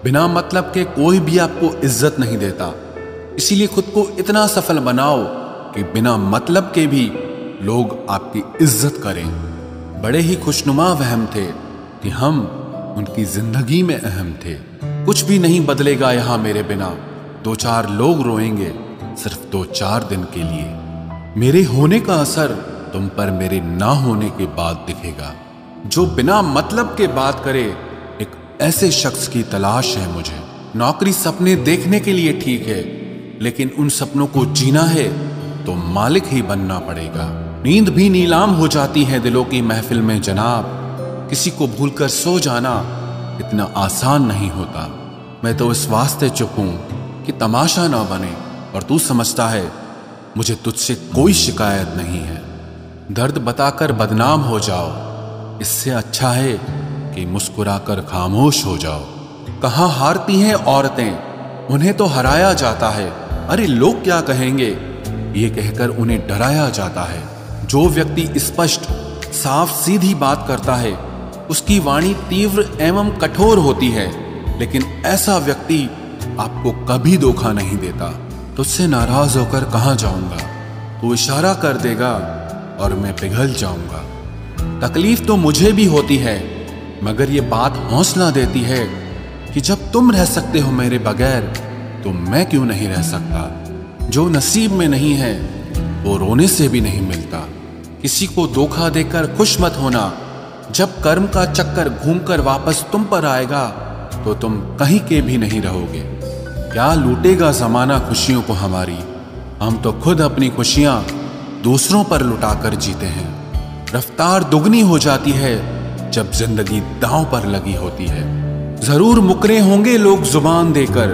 बिना मतलब के कोई भी आपको इज्जत नहीं देता। इसीलिए खुद को इतना सफल बनाओ कि बिना मतलब के भी लोग आपकी इज्जत करें। बड़े ही खुशनुमा वहम थे कि हम उनकी जिंदगी में अहम थे। कुछ भी नहीं बदलेगा यहां मेरे बिना, 2-4 लोग रोएंगे सिर्फ 2-4 दिन के लिए। मेरे होने का असर तुम पर मेरे ना होने के बाद दिखेगा। जो बिना मतलब के बात करे, एक ऐसे शख्स की तलाश है मुझे। नौकरी सपने देखने के लिए ठीक है, लेकिन उन सपनों को जीना है तो मालिक ही बनना पड़ेगा। नींद भी नीलाम हो जाती है दिलों की महफिल में जनाब। किसी को भूलकर सो जाना इतना आसान नहीं होता। मैं तो इस वास्ते चुप हूं कि तमाशा ना बने, और तू समझता है मुझे तुझसे कोई शिकायत नहीं है। दर्द बताकर बदनाम हो जाओ, इससे अच्छा है कि मुस्कुराकर खामोश हो जाओ। कहां हारती हैं औरतें, उन्हें तो हराया जाता है। अरे लोग क्या कहेंगे, ये कहकर उन्हें डराया जाता है। जो व्यक्ति स्पष्ट साफ सीधी बात करता है, उसकी वाणी तीव्र एवं कठोर होती है, लेकिन ऐसा व्यक्ति आपको कभी धोखा नहीं देता। तुझसे नाराज होकर कहां जाऊंगा, तू इशारा कर देगा और मैं पिघल जाऊंगा। तकलीफ तो मुझे भी होती है, मगर ये बात हौसला देती है कि जब तुम रह सकते हो मेरे बगैर, तो मैं क्यों नहीं रह सकता। जो नसीब में नहीं है वो रोने से भी नहीं मिलता। किसी को धोखा देकर खुश मत होना। जब कर्म का चक्कर घूमकर वापस तुम पर आएगा तो तुम कहीं के भी नहीं रहोगे। क्या लूटेगा जमाना खुशियों को हमारी, हम तो खुद अपनी खुशियां दूसरों पर लुटाकर जीते हैं। रफ्तार दुगनी हो जाती है जब जिंदगी दांव पर लगी होती है। जरूर मुकरे होंगे लोग जुबान देकर,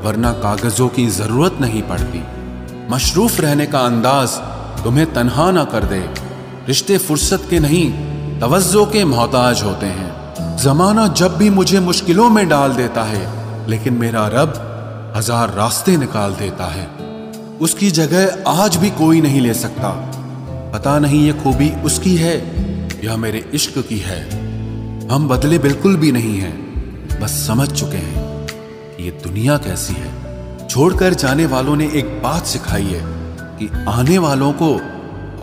वरना कागजों की जरूरत नहीं पड़ती। मशरूफ रहने का अंदाज तुम्हें तन्हा ना कर दे। रिश्ते फुर्सत के नहीं, तवज्जो के मोहताज होते हैं। जमाना जब भी मुझे मुश्किलों में डाल देता है, लेकिन मेरा रब 1000 रास्ते निकाल देता है। उसकी जगह आज भी कोई नहीं ले सकता। पता नहीं ये खूबी उसकी है या मेरे इश्क की है। हम बदले बिल्कुल भी नहीं हैं, बस समझ चुके हैं कि ये दुनिया कैसी है। छोड़कर जाने वालों ने एक बात सिखाई है कि आने वालों को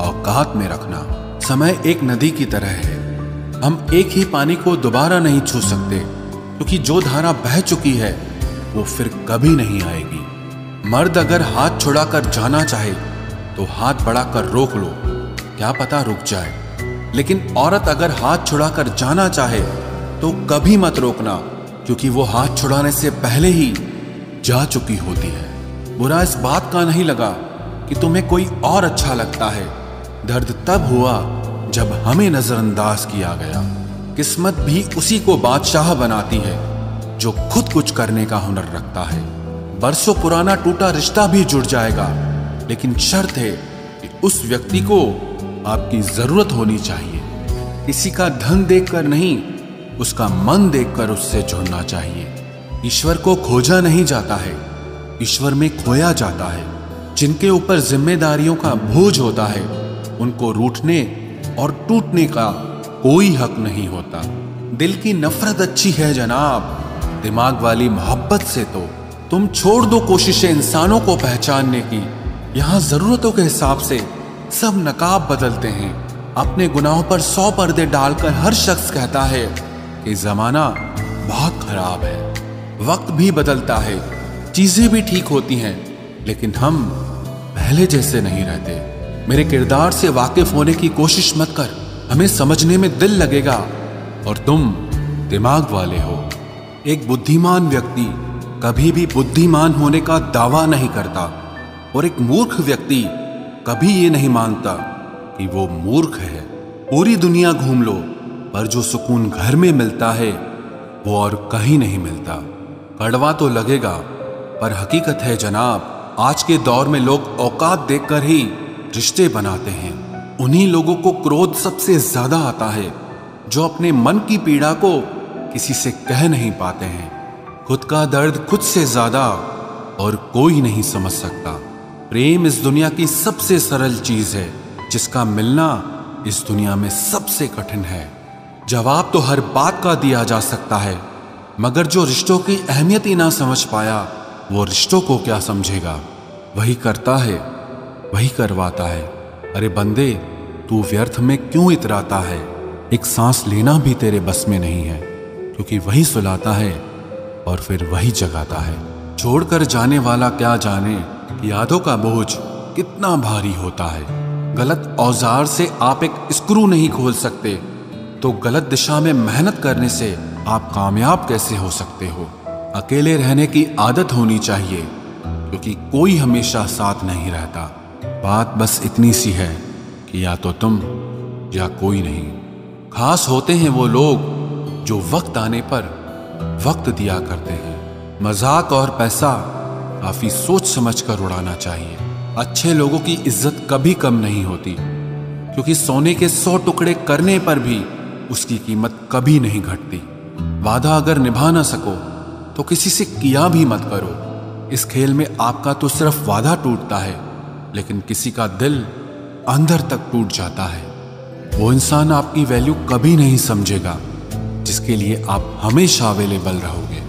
औकात में रखना। समय एक नदी की तरह है, हम एक ही पानी को दोबारा नहीं छू सकते, क्योंकि जो धारा बह चुकी है वो फिर कभी नहीं आएगी। मर्द अगर हाथ छुड़ाकर जाना चाहे तो हाथ बढ़ाकर रोक लो, क्या पता रुक जाए। लेकिन औरत अगर हाथ छुड़ाकर जाना चाहे तो कभी मत रोकना, क्योंकि वो हाथ छुड़ाने से पहले ही जा चुकी होती है। बुरा इस बात का नहीं लगा कि तुम्हें कोई और अच्छा लगता है। दर्द तब हुआ जब हमें नजरअंदाज किया गया। किस्मत भी उसी को बादशाह बनाती है जो खुद कुछ करने का हुनर रखता है। बरसों पुराना टूटा रिश्ता भी जुड़ जाएगा, लेकिन शर्त है कि उस व्यक्ति को आपकी जरूरत होनी चाहिए। किसी का धन देखकर नहीं, उसका मन देखकर उससे जुड़ना चाहिए। ईश्वर को खोजा नहीं जाता है, ईश्वर में खोया जाता है। जिनके ऊपर जिम्मेदारियों का बोझ होता है, उनको रूठने और टूटने का कोई हक नहीं होता। दिल की नफरत अच्छी है जनाब, दिमाग वाली मोहब्बत से तो तुम छोड़ दो कोशिशें इंसानों को पहचानने की। यहां जरूरतों के हिसाब से सब नकाब बदलते हैं। अपने गुनाहों पर 100 पर्दे डालकर हर शख्स कहता है कि जमाना बहुत खराब है। वक्त भी बदलता है, चीजें भी ठीक होती हैं, लेकिन हम पहले जैसे नहीं रहते। मेरे किरदार से वाकिफ होने की कोशिश मत कर, हमें समझने में दिल लगेगा और तुम दिमाग वाले हो। एक बुद्धिमान व्यक्ति कभी भी बुद्धिमान होने का दावा नहीं करता, और एक मूर्ख व्यक्ति कभी ये नहीं मानता कि वो मूर्ख है। पूरी दुनिया घूम लो, पर जो सुकून घर में मिलता है वो और कहीं नहीं मिलता। कड़वा तो लगेगा, पर हकीकत है जनाब, आज के दौर में लोग औकात देखकर ही रिश्ते बनाते हैं। उन्हीं लोगों को क्रोध सबसे ज्यादा आता है जो अपने मन की पीड़ा को किसी से कह नहीं पाते हैं। खुद का दर्द खुद से ज्यादा और कोई नहीं समझ सकता। प्रेम इस दुनिया की सबसे सरल चीज है, जिसका मिलना इस दुनिया में सबसे कठिन है। जवाब तो हर बात का दिया जा सकता है, मगर जो रिश्तों की अहमियत ही ना समझ पाया, वो रिश्तों को क्या समझेगा। वही करता है, वही करवाता है। अरे बंदे, तू व्यर्थ में क्यों इतराता है। एक सांस लेना भी तेरे बस में नहीं है, क्योंकि वही सुलाता है और फिर वही जगाता है। छोड़कर जाने वाला क्या जाने कि यादों का बोझ कितना भारी होता है। गलत औजार से आप एक स्क्रू नहीं खोल सकते, तो गलत दिशा में मेहनत करने से आप कामयाब कैसे हो सकते हो। अकेले रहने की आदत होनी चाहिए, क्योंकि कोई हमेशा साथ नहीं रहता। बात बस इतनी सी है कि या तो तुम या कोई नहीं। खास होते हैं वो लोग जो वक्त आने पर वक्त दिया करते हैं। मजाक और पैसा काफी सोच समझ कर उड़ाना चाहिए। अच्छे लोगों की इज्जत कभी कम नहीं होती, क्योंकि सोने के 100 टुकड़े करने पर भी उसकी कीमत कभी नहीं घटती। वादा अगर निभा ना सको तो किसी से किया भी मत करो। इस खेल में आपका तो सिर्फ वादा टूटता है, लेकिन किसी का दिल अंदर तक टूट जाता है। वो इंसान आपकी वैल्यू कभी नहीं समझेगा जिसके लिए आप हमेशा अवेलेबल रहोगे।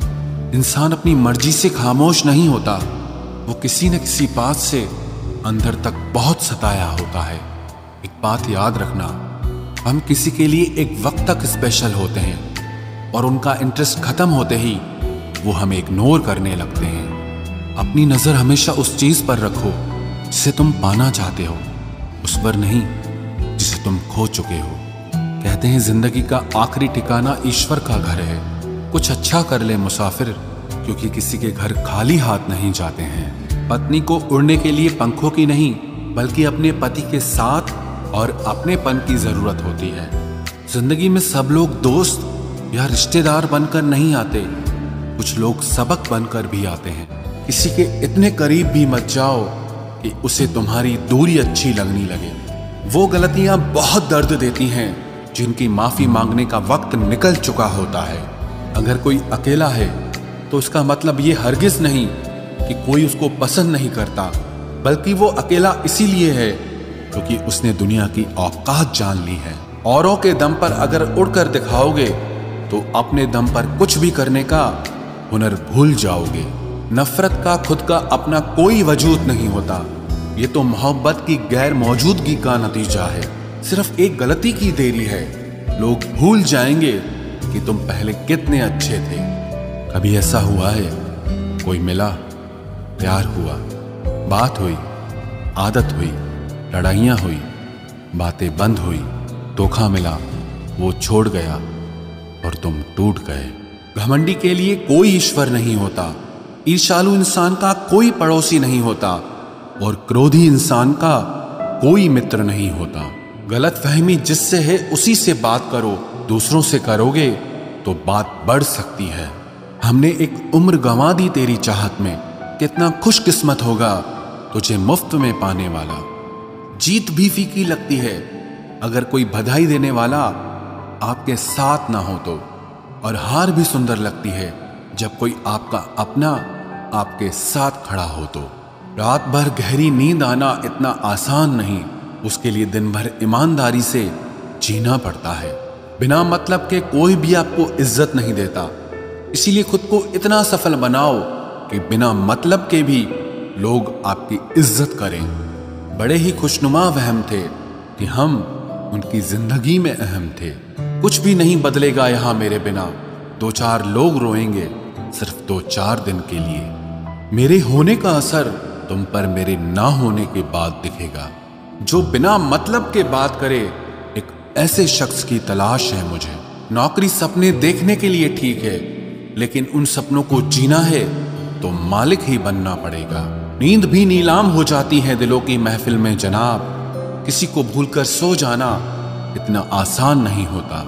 इंसान अपनी मर्जी से खामोश नहीं होता, वो किसी न किसी बात से अंदर तक बहुत सताया होता है। एक बात याद रखना, हम किसी के लिए एक वक्त तक स्पेशल होते हैं और उनका इंटरेस्ट खत्म होते ही वो हमें इग्नोर करने लगते हैं। अपनी नजर हमेशा उस चीज पर रखो जिसे तुम पाना चाहते हो, उस पर नहीं जिसे तुम खो चुके हो। कहते हैं जिंदगी का आखिरी ठिकाना ईश्वर का घर है। कुछ अच्छा कर ले मुसाफिर, क्योंकि किसी के घर खाली हाथ नहीं जाते हैं। पत्नी को उड़ने के लिए पंखों की नहीं, बल्कि अपने पति के साथ और अपनेपन की जरूरत होती है। जिंदगी में सब लोग दोस्त या रिश्तेदार बनकर नहीं आते, कुछ लोग सबक बनकर भी आते हैं। किसी के इतने करीब भी मत जाओ कि उसे तुम्हारी दूरी अच्छी लगने लगे। वो गलतियां बहुत दर्द देती हैं जिनकी माफी मांगने का वक्त निकल चुका होता है। अगर कोई अकेला है तो उसका मतलब ये हरगिज नहीं कि कोई उसको पसंद नहीं करता, बल्कि वो अकेला इसीलिए है क्योंकि उसने दुनिया की औकात जान ली है। औरों के दम पर अगर उड़कर दिखाओगे तो अपने दम पर कुछ भी करने का हुनर भूल जाओगे। नफरत का खुद का अपना कोई वजूद नहीं होता, ये तो मोहब्बत की गैर मौजूदगी का नतीजा है। सिर्फ एक गलती की देरी है, लोग भूल जाएंगे कि तुम पहले कितने अच्छे थे। कभी ऐसा हुआ है, कोई मिला, प्यार हुआ, बात हुई, आदत हुई, लड़ाइयाँ हुई, बातें बंद हुई, धोखा मिला, वो छोड़ गया और तुम टूट गए। घमंडी के लिए कोई ईश्वर नहीं होता, ईर्ष्यालु इंसान का कोई पड़ोसी नहीं होता और क्रोधी इंसान का कोई मित्र नहीं होता। गलत फहमी जिससे है उसी से बात करो, दूसरों से करोगे तो बात बढ़ सकती है। हमने एक उम्र गंवा दी तेरी चाहत में, कितना खुशकिस्मत होगा तुझे मुफ्त में पाने वाला। जीत भी फीकी लगती है अगर कोई बधाई देने वाला आपके साथ ना हो तो, और हार भी सुंदर लगती है जब कोई आपका अपना आपके साथ खड़ा हो तो। रात भर गहरी नींद आना इतना आसान नहीं, उसके लिए दिन भर ईमानदारी से जीना पड़ता है। बिना मतलब के कोई भी आपको इज्जत नहीं देता, इसीलिए खुद को इतना सफल बनाओ कि बिना मतलब के भी लोग आपकी इज्जत करें। बड़े ही खुशनुमा वहम थे कि हम उनकी जिंदगी में अहम थे। कुछ भी नहीं बदलेगा यहाँ मेरे बिना, 2-4 लोग रोएंगे सिर्फ 2-4 दिन के लिए। मेरे होने का असर तुम पर मेरे ना होने के बाद दिखेगा। जो बिना मतलब के बात करे, एक ऐसे शख्स की तलाश है मुझे। नौकरी सपने देखने के लिए ठीक है, लेकिन उन सपनों को जीना है तो मालिक ही बनना पड़ेगा। नींद भी नीलाम हो जाती है दिलों की महफिल में जनाब, किसी को भूलकर सो जाना इतना आसान नहीं होता।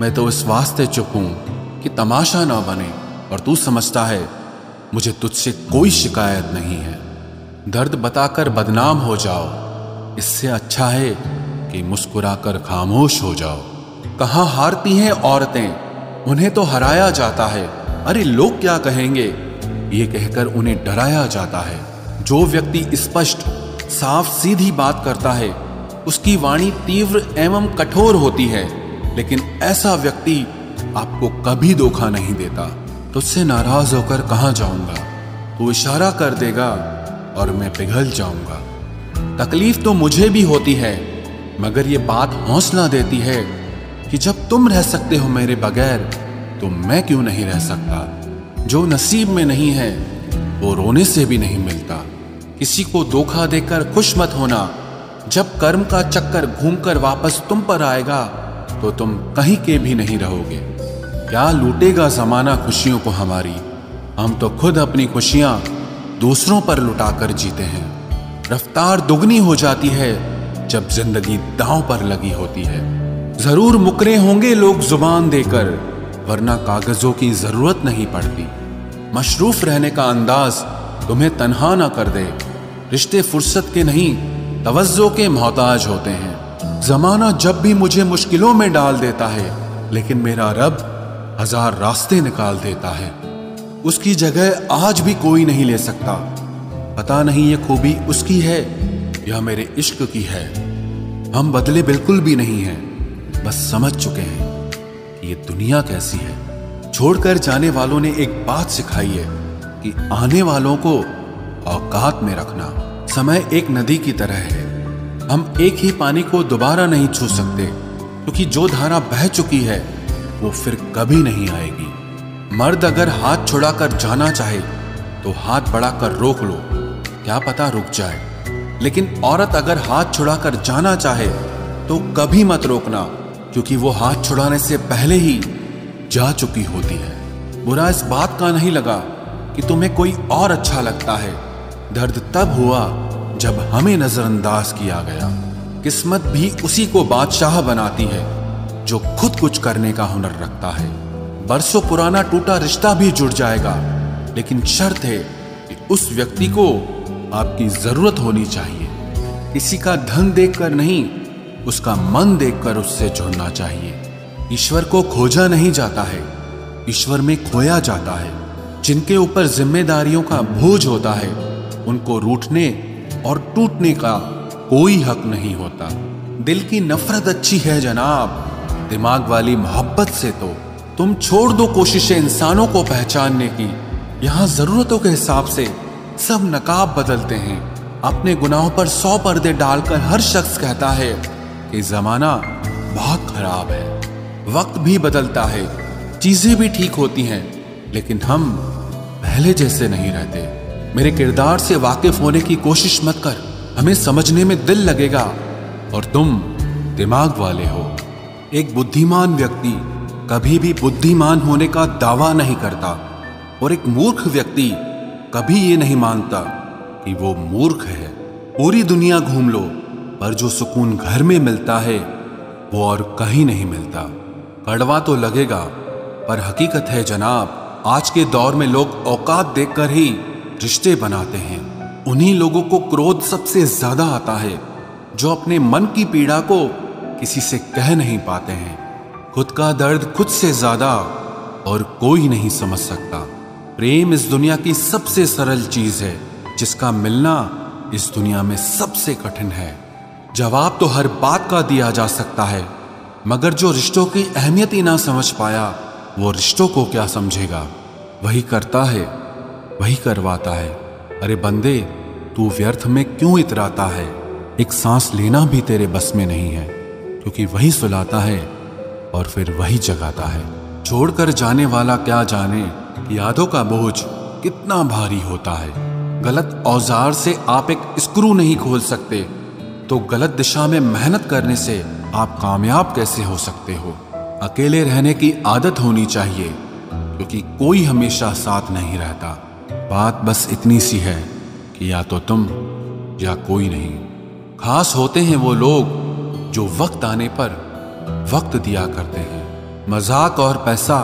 मैं तो इस वास्ते चुप हूं कि तमाशा ना बने, और तू समझता है मुझे तुझसे कोई शिकायत नहीं है। दर्द बताकर बदनाम हो जाओ, इससे अच्छा है कि मुस्कुराकर खामोश हो जाओ। कहाँ हारती हैं औरतें, उन्हें तो हराया जाता है। अरे लोग क्या कहेंगे, ये कहकर उन्हें डराया जाता है। जो व्यक्ति स्पष्ट साफ सीधी बात करता है उसकी वाणी तीव्र एवं कठोर होती है, लेकिन ऐसा व्यक्ति आपको कभी धोखा नहीं देता। तुझसे नाराज होकर कहाँ जाऊंगा। तू इशारा कर देगा और मैं पिघल जाऊंगा। तकलीफ तो मुझे भी होती है, मगर ये बात हौसला देती है कि जब तुम रह सकते हो मेरे बगैर तो मैं क्यों नहीं रह सकता। जो नसीब में नहीं है वो रोने से भी नहीं मिलता। किसी को धोखा देकर खुश मत होना। जब कर्म का चक्कर घूमकर वापस तुम पर आएगा तो तुम कहीं के भी नहीं रहोगे। क्या लूटेगा जमाना खुशियों को हमारी। हम तो खुद अपनी खुशियां दूसरों पर लुटाकर जीते हैं। रफ्तार दुगनी हो जाती है जब जिंदगी दांव पर लगी होती है। जरूर मुकरे होंगे लोग जुबान देकर, वरना कागजों की जरूरत नहीं पड़ती। मशरूफ रहने का अंदाज तुम्हें तन्हा ना कर दे। रिश्ते फुर्सत के नहीं तवज्जो के मोहताज होते हैं। जमाना जब भी मुझे मुश्किलों में डाल देता है, लेकिन मेरा रब 1000 रास्ते निकाल देता है। उसकी जगह आज भी कोई नहीं ले सकता। पता नहीं ये खूबी उसकी है या मेरे इश्क की है। हम बदले बिल्कुल भी नहीं हैं, बस समझ चुके हैं कि ये दुनिया कैसी है। छोड़कर जाने वालों ने एक बात सिखाई है कि आने वालों को औकात में रखना। समय एक नदी की तरह है। हम एक ही पानी को दोबारा नहीं छू सकते, क्योंकि जो धारा बह चुकी है वो फिर कभी नहीं आएगी। मर्द अगर हाथ छुड़ाकर जाना चाहे तो हाथ बढ़ाकर रोक लो, क्या पता रुक जाए। लेकिन औरत अगर हाथ छुड़ाकर जाना चाहे तो कभी मत रोकना, क्योंकि वो हाथ छुड़ाने से पहले ही जा चुकी होती है। बुरा इस बात का नहीं लगा कि तुम्हें कोई और अच्छा लगता है। दर्द तब हुआ जब हमें नजरअंदाज किया गया। किस्मत भी उसी को बादशाह बनाती है जो खुद कुछ करने का हुनर रखता है। बरसों पुराना टूटा रिश्ता भी जुड़ जाएगा, लेकिन शर्त है कि उस व्यक्ति को आपकी जरूरत होनी चाहिए। किसी का धन देखकर नहीं, उसका मन देखकर उससे जुड़ना चाहिए। ईश्वर को खोजा नहीं जाता है, ईश्वर में खोया जाता है। जिनके ऊपर जिम्मेदारियों का बोझ होता है, उनको रूठने और टूटने का कोई हक नहीं होता। दिल की नफरत अच्छी है जनाब, दिमाग वाली मोहब्बत से तो तुम छोड़ दो कोशिशें इंसानों को पहचानने की। यहाँ जरूरतों के हिसाब से सब नकाब बदलते हैं। अपने गुनाहों पर 100 पर्दे डालकर हर शख्स कहता है कि जमाना बहुत खराब है। वक्त भी बदलता है, चीजें भी ठीक होती हैं, लेकिन हम पहले जैसे नहीं रहते। मेरे किरदार से वाकिफ होने की कोशिश मत कर, हमें समझने में दिल लगेगा और तुम दिमाग वाले हो। एक बुद्धिमान व्यक्ति कभी भी बुद्धिमान होने का दावा नहीं करता, और एक मूर्ख व्यक्ति कभी ये नहीं मानता कि वो मूर्ख है। पूरी दुनिया घूम लो, पर जो सुकून घर में मिलता है वो और कहीं नहीं मिलता। कड़वा तो लगेगा, पर हकीकत है जनाब। आज के दौर में लोग औकात देखकर ही रिश्ते बनाते हैं। उन्हीं लोगों को क्रोध सबसे ज्यादा आता है जो अपने मन की पीड़ा को किसी से कह नहीं पाते हैं। खुद का दर्द खुद से ज्यादा और कोई नहीं समझ सकता। प्रेम इस दुनिया की सबसे सरल चीज है, जिसका मिलना इस दुनिया में सबसे कठिन है। जवाब तो हर बात का दिया जा सकता है, मगर जो रिश्तों की अहमियत ही ना समझ पाया, वो रिश्तों को क्या समझेगा। वही करता है, वही करवाता है। अरे बंदे, तू व्यर्थ में क्यों इतराता है। एक सांस लेना भी तेरे बस में नहीं है, क्योंकि वही सुलाता है और फिर वही जगाता है। छोड़कर जाने वाला क्या जाने यादों का बोझ कितना भारी होता है। गलत औजार से आप एक स्क्रू नहीं खोल सकते, तो गलत दिशा में मेहनत करने से आप कामयाब कैसे हो सकते हो। अकेले रहने की आदत होनी चाहिए, क्योंकि कोई हमेशा साथ नहीं रहता। बात बस इतनी सी है कि या तो तुम या कोई नहीं। खास होते हैं वो लोग जो वक्त आने पर वक्त दिया करते हैं। मजाक और पैसा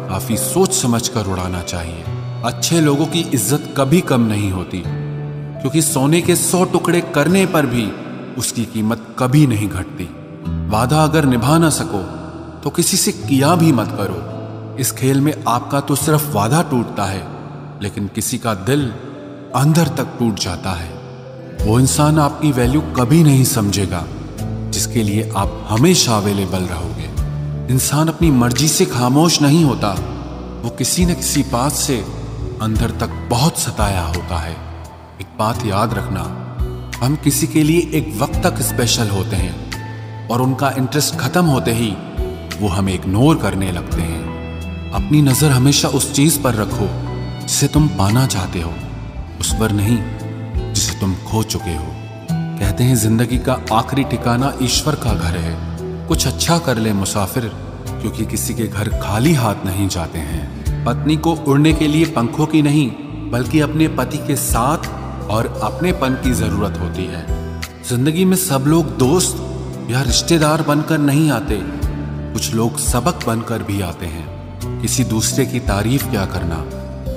काफी सोच समझ कर उड़ाना चाहिए। अच्छे लोगों की इज्जत कभी कम नहीं होती, क्योंकि सोने के 100 टुकड़े करने पर भी उसकी कीमत कभी नहीं घटती। वादा अगर निभा ना सको तो किसी से किया भी मत करो। इस खेल में आपका तो सिर्फ वादा टूटता है, लेकिन किसी का दिल अंदर तक टूट जाता है। वो इंसान आपकी वैल्यू कभी नहीं समझेगा जिसके लिए आप हमेशा अवेलेबल रहोगे। इंसान अपनी मर्जी से खामोश नहीं होता, वो किसी न किसी बात से अंदर तक बहुत सताया होता है। एक बात याद रखना, हम किसी के लिए एक वक्त तक स्पेशल होते हैं और उनका इंटरेस्ट खत्म होते ही वो हमें इग्नोर करने लगते हैं। अपनी नजर हमेशा उस चीज पर रखो जिसे तुम पाना चाहते हो, उस पर नहीं जिसे तुम खो चुके हो। कहते हैं जिंदगी का आखिरी ठिकाना ईश्वर का घर है। कुछ अच्छा कर ले मुसाफिर, क्योंकि किसी के घर खाली हाथ नहीं जाते हैं। पत्नी को उड़ने के लिए पंखों की नहीं बल्कि अपने पति के साथ और अपनेपन की जरूरत होती है। जिंदगी में सब लोग दोस्त या रिश्तेदार बनकर नहीं आते, कुछ लोग सबक बनकर भी आते हैं। किसी दूसरे की तारीफ क्या करना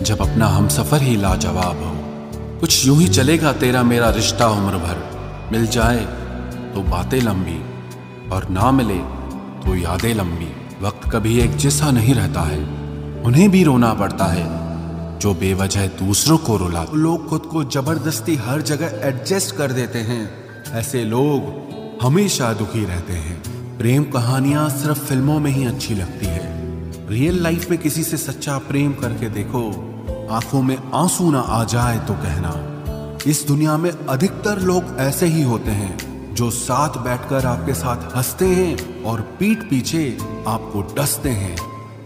जब अपना हमसफर ही लाजवाब हो। कुछ यूं ही चलेगा तेरा मेरा रिश्ता उम्र भर, मिल जाए तो बातें लंबी और ना मिले तो यादें लंबी। वक्त कभी एक जैसा नहीं रहता है, उन्हें भी रोना पड़ता है जो बेवजह दूसरों को रुला। लोग खुद को जबरदस्ती हर जगह एडजस्ट कर देते हैं, ऐसे लोग हमेशा दुखी रहते हैं। प्रेम कहानियां सिर्फ फिल्मों में ही अच्छी लगती है। रियल लाइफ में किसी से सच्चा प्रेम करके देखो, आंखों में आंसू ना आ जाए तो कहना। इस दुनिया में अधिकतर लोग ऐसे ही होते हैं जो साथ बैठकर आपके साथ हंसते हैं और पीठ पीछे आपको डसते हैं।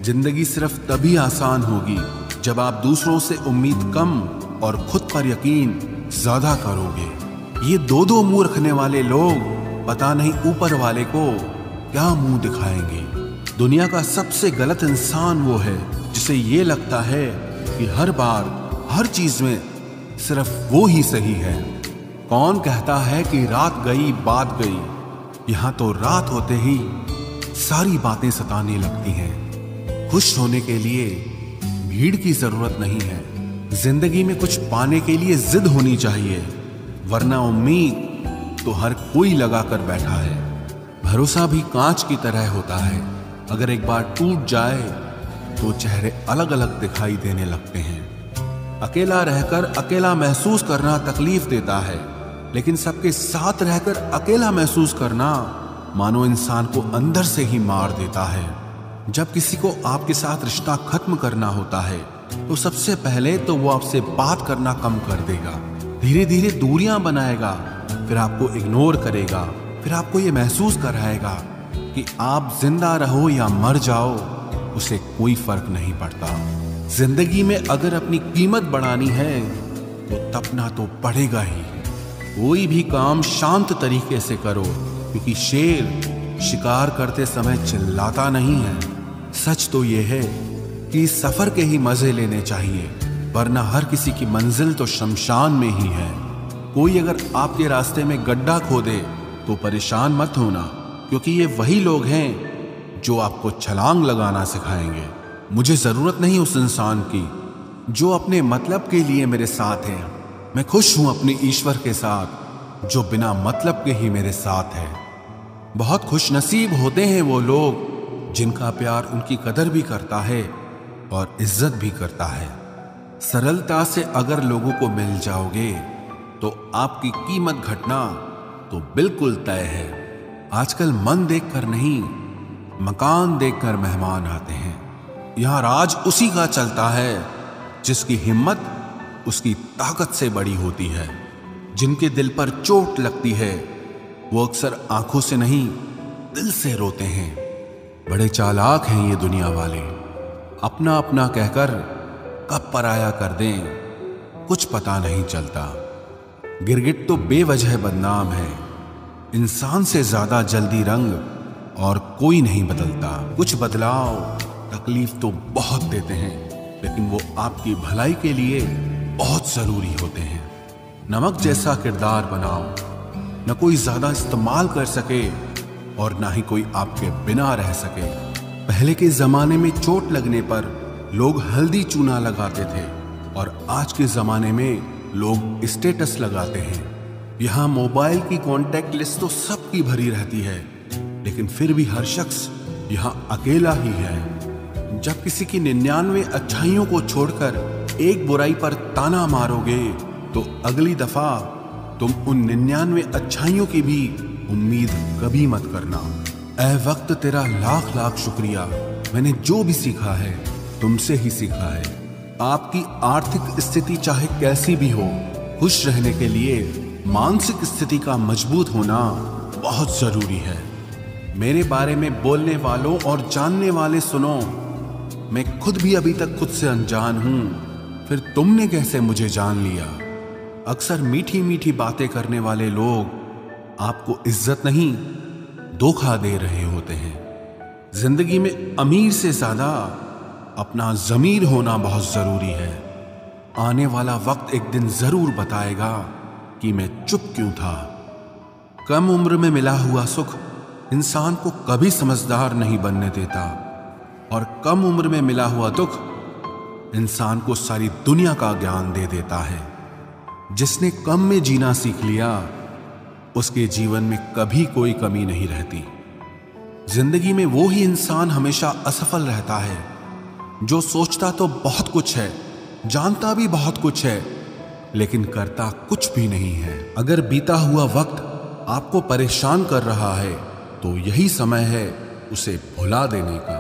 जिंदगी सिर्फ तभी आसान होगी जब आप दूसरों से उम्मीद कम और खुद पर यकीन ज्यादा करोगे। ये दो मुंह रखने वाले लोग पता नहीं ऊपर वाले को क्या मुंह दिखाएंगे। दुनिया का सबसे गलत इंसान वो है जिसे ये लगता है कि हर बार हर चीज में सिर्फ वो ही सही है। कौन कहता है कि रात गई बात गई, यहां तो रात होते ही सारी बातें सताने लगती हैं। खुश होने के लिए भीड़ की जरूरत नहीं है, जिंदगी में कुछ पाने के लिए जिद होनी चाहिए, वरना उम्मीद तो हर कोई लगा कर बैठा है। भरोसा भी कांच की तरह होता है, अगर एक बार टूट जाए तो चेहरे अलग अलग दिखाई देने लगते हैं। अकेला रहकर अकेला महसूस करना तकलीफ देता है, लेकिन सबके साथ रहकर अकेला महसूस करना मानो इंसान को अंदर से ही मार देता है। जब किसी को आपके साथ रिश्ता खत्म करना होता है तो सबसे पहले तो वो आपसे बात करना कम कर देगा, धीरे धीरे दूरियां बनाएगा, फिर आपको इग्नोर करेगा, फिर आपको ये महसूस कराएगा कि आप जिंदा रहो या मर जाओ उसे कोई फर्क नहीं पड़ता। जिंदगी में अगर अपनी कीमत बढ़ानी है तो तपना तो पड़ेगा ही। कोई भी काम शांत तरीके से करो, क्योंकि शेर शिकार करते समय चिल्लाता नहीं है। सच तो यह है कि सफर के ही मजे लेने चाहिए, वरना हर किसी की मंजिल तो शमशान में ही है। कोई अगर आपके रास्ते में गड्ढा खोदे तो परेशान मत होना, क्योंकि ये वही लोग हैं जो आपको छलांग लगाना सिखाएंगे। मुझे जरूरत नहीं उस इंसान की जो अपने मतलब के लिए मेरे साथ है। मैं खुश हूं अपने ईश्वर के साथ जो बिना मतलब के ही मेरे साथ है। बहुत खुश नसीब होते हैं वो लोग जिनका प्यार उनकी कदर भी करता है और इज्जत भी करता है। सरलता से अगर लोगों को मिल जाओगे तो आपकी कीमत घटना तो बिल्कुल तय है। आजकल मन देखकर नहीं, मकान देखकर मेहमान आते हैं। यहां राज उसी का चलता है जिसकी हिम्मत उसकी ताकत से बड़ी होती है। जिनके दिल पर चोट लगती है वो अक्सर आंखों से नहीं दिल से रोते हैं। बड़े चालाक हैं ये दुनिया वाले, अपना अपना कहकर कब पराया कर दें कुछ पता नहीं चलता। गिरगिट तो बेवजह बदनाम है, इंसान से ज्यादा जल्दी रंग और कोई नहीं बदलता। कुछ बदलाव तकलीफ तो बहुत देते हैं, लेकिन वो आपकी भलाई के लिए बहुत जरूरी होते हैं। नमक जैसा किरदार बनाओ, न कोई ज्यादा इस्तेमाल कर सके और ना ही कोई आपके बिना रह सके। पहले के जमाने में चोट लगने पर लोग हल्दी चूना लगाते थे और आज के जमाने में लोग स्टेटस लगाते हैं। यहाँ मोबाइल की कांटेक्ट लिस्ट तो सबकी भरी रहती है, लेकिन फिर भी हर शख्स यहाँ अकेला ही है। जब किसी की 99 अच्छाइयों को छोड़कर एक बुराई पर ताना मारोगे तो अगली दफा तुम उन 99 अच्छाइयों की भी उम्मीद कभी मत करना। ऐ वक्त तेरा लाख लाख शुक्रिया, मैंने जो भी सीखा है तुमसे ही सीखा है। आपकी आर्थिक स्थिति चाहे कैसी भी हो, खुश रहने के लिए मानसिक स्थिति का मजबूत होना बहुत जरूरी है। मेरे बारे में बोलने वालों और जानने वाले सुनो, मैं खुद भी अभी तक खुद से अनजान हूं, फिर तुमने कैसे मुझे जान लिया। अक्सर मीठी मीठी बातें करने वाले लोग आपको इज्जत नहीं, धोखा दे रहे होते हैं। जिंदगी में अमीर से ज्यादा अपना ज़मीर होना बहुत जरूरी है। आने वाला वक्त एक दिन जरूर बताएगा कि मैं चुप क्यों था। कम उम्र में मिला हुआ सुख इंसान को कभी समझदार नहीं बनने देता, और कम उम्र में मिला हुआ दुख इंसान को सारी दुनिया का ज्ञान दे देता है। जिसने कम में जीना सीख लिया, उसके जीवन में कभी कोई कमी नहीं रहती। जिंदगी में वो ही इंसान हमेशा असफल रहता है जो सोचता तो बहुत कुछ है, जानता भी बहुत कुछ है, लेकिन करता कुछ भी नहीं है। अगर बीता हुआ वक्त आपको परेशान कर रहा है तो यही समय है उसे भुला देने का।